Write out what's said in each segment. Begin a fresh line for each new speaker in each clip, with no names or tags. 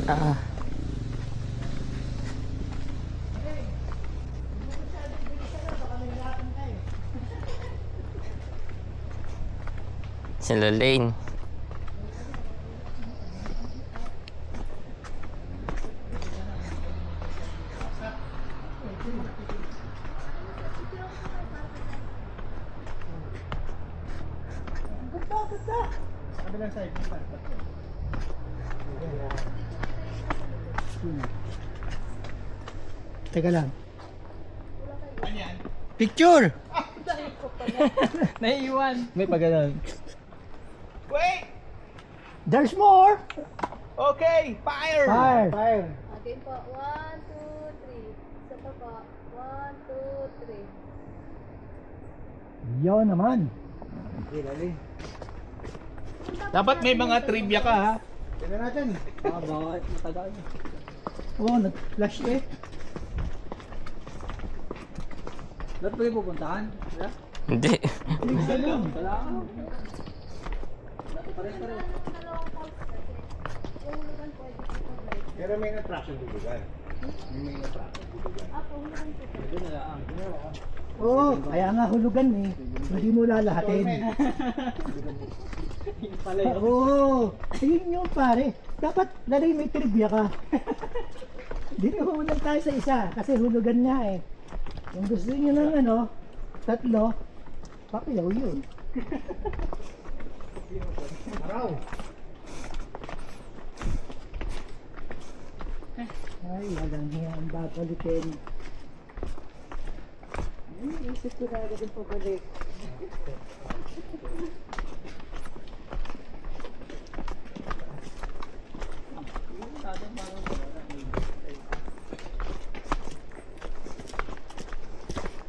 Ah. Sila Lane.
Kabilang side. Teka lang. Picture!
Naiiwan.
May pagano'n.
Wait!
There's more!
Okay, fire!
Fire! Fire!
Again po. 1, 2, 3. Isa pa po. 1, 2, 3.
Yon naman.
Dapat may mga trivia ka ha.
Tignan natin.
Bawat matagal.
Oo, nag-flash eh.
Dapat pwede pupuntahan? Wala?
Hindi.
Isa lang.
Wala ka. Pare-pare.
Pero may attraction dudugan. May attraction dudugan.
Doon na lang.
Oo, kaya nga hulugan eh. Hindi mo lalahatin.
Yung pala yun.
Oo, ayun yun pare. Dapat lalay may trivia ka. Dinuhulan tayo sa isa kasi hulugan nga eh. Kung gusto niyo ng ano, tatlo, papilaw yun.
Araw!
Ay, walang hiya ang babalikin. Ay, isip ko na agad yung pabalik.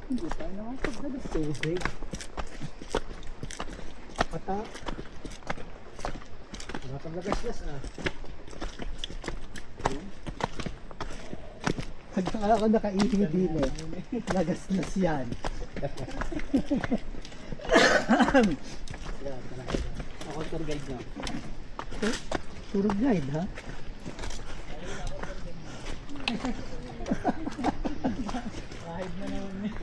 Hindi tayo nakapagdala tubig. Pata.
Nakapaglagas-gas ah.
Hanggang ako nakaihing din eh. Lagas-las yan.
Ako tour guide na.
Turog guide ha?
Kahit na naman eh.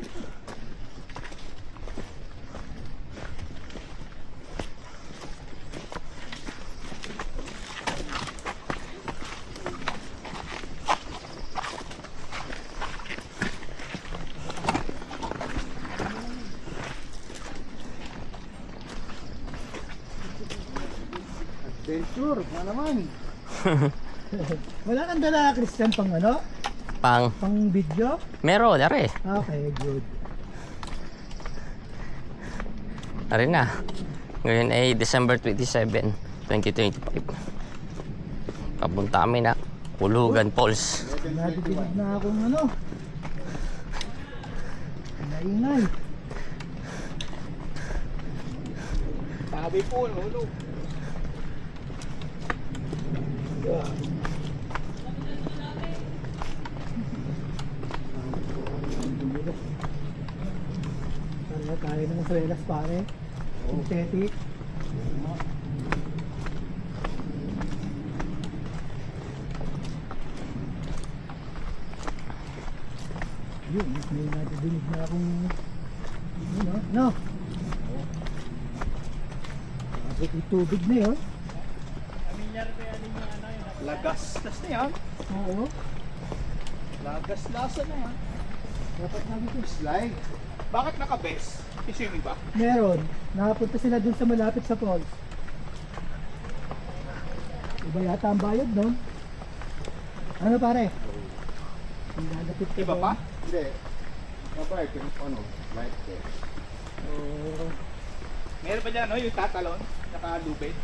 Adventure! Na naman!
Wala kang dala Christian pang ano?
Pang.
Pang video?
Meron, are.
Okay, good.
Are na. Ngayon ay December 27, 2025. Papunta kami na Hulugan Falls.
Nadidinig na akong ano. Naingay.
Sabi po, hulog.
Talaga kaya ng swelas pare. Synthetic. Yun, may nadidinig na akong ano, no? Yung tubig na yun.
Lagas. Las na yan.
Oo.
Lagas-lasa na yan.
Dapat namin ito.
Slide!
Bakit naka-bes? Isimi ba?
Meron. Nakapunta sila dun sa malapit sa falls. Iba yata ang bayad nun. Ano pare? Ang lalapit ka
Iba
doon.
pa?
Hindi. Mabay, kung ano, light there.
Oo.
Meron pa dyan, no? Yung tatalon. Naka-lubid.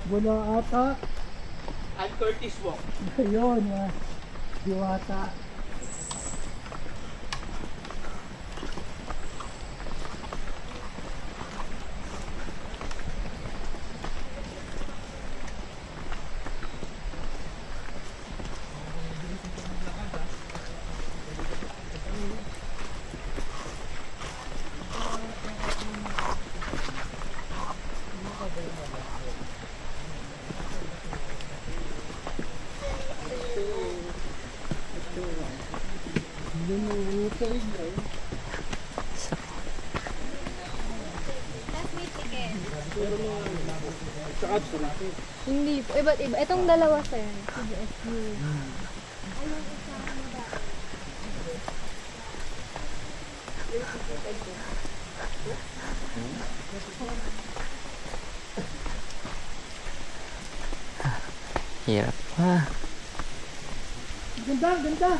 Wala ata.
And Curtis Walk.
Ayun. Diwata.
Last may ticket.
Tsaka sorry.
Hindi po. Iba't iba. Itong dalawa sir. CGSU.
Hirap pa.
Ganda, ganda.